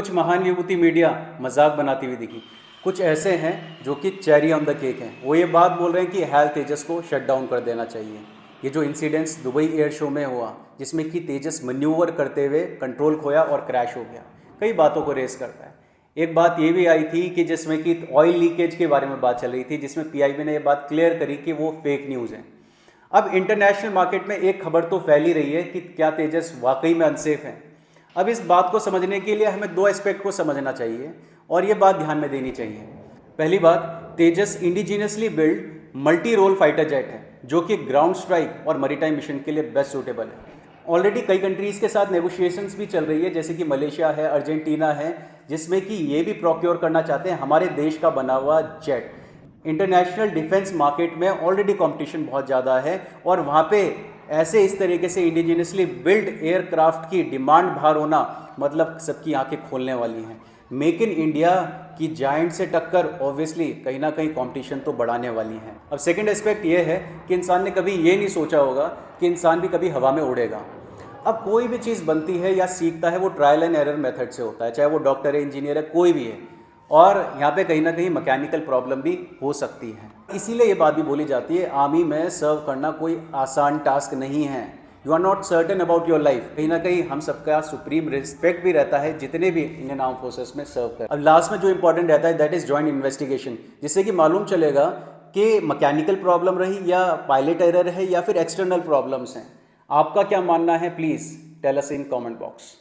कुछ महान विभूति मीडिया मजाक बनाती हुई दिखी। कुछ ऐसे हैं जो कि चेरी ऑन द केक हैं, वो ये बात बोल रहे हैं कि हेल तेजस को शट डाउन कर देना चाहिए। ये जो इंसिडेंट्स दुबई एयर शो में हुआ जिसमें कि तेजस मैन्यूवर करते हुए कंट्रोल खोया और क्रैश हो गया, कई बातों को रेस करता है। एक बात ये भी आई थी कि जिसमें कि ऑयल लीकेज के बारे में बात चल रही थी, जिसमें पीआईबी ने ये बात क्लियर करी कि वो फेक न्यूज़ है। अब इंटरनेशनल मार्केट में एक खबर तो फैली रही है कि क्या तेजस वाकई में अनसेफ है। अब इस बात को समझने के लिए हमें दो एस्पेक्ट को समझना चाहिए और ये बात ध्यान में देनी चाहिए। पहली बात, Tejas indigenously build multi role fighter jet है जो कि ग्राउंड स्ट्राइक और मैरीटाइम मिशन के लिए बेस्ट सूटेबल है। ऑलरेडी कई कंट्रीज़ के साथ नेगोशिएशंस भी चल रही है, जैसे कि मलेशिया है, अर्जेंटीना है, जिसमें कि ये भी प्रोक्योर करना चाहते हैं हमारे देश का बना हुआ जेट। इंटरनेशनल डिफेंस मार्केट में ऑलरेडी कंपटीशन बहुत ज़्यादा है और वहाँ पे ऐसे इस तरीके से इंडिजिनियसली बिल्ड एयरक्राफ्ट की डिमांड बाहर होना मतलब सबकी आंखें खोलने वाली हैं। मेक इन इंडिया की जायंट से टक्कर ऑब्वियसली कहीं ना कहीं कंपटीशन तो बढ़ाने वाली है। अब सेकंड एस्पेक्ट ये है कि इंसान ने कभी ये नहीं सोचा होगा कि इंसान भी कभी हवा में उड़ेगा। अब कोई भी चीज़ बनती है या सीखता है वो ट्रायल एंड एरर मेथड से होता है, चाहे वो डॉक्टर है, इंजीनियर है, कोई भी है। और यहाँ पे कहीं ना कहीं मैकेनिकल प्रॉब्लम भी हो सकती है। इसीलिए ये बात भी बोली जाती है आर्मी में सर्व करना कोई आसान टास्क नहीं है। You are not certain about your life. कहीं ना कहीं हम सबका सुप्रीम रिस्पेक्ट भी रहता है जितने भी इंडियन आर्म फोर्सेस में सर्व कर। अब लास्ट में जो इंपॉर्टेंट रहता है दैट इज जॉइंट इन्वेस्टिगेशन, जिससे कि मालूम चलेगा कि मैकेनिकल प्रॉब्लम रही या पायलट एरर है या फिर एक्सटर्नल प्रॉब्लम्स हैं। आपका क्या मानना है, please tell us in comment box.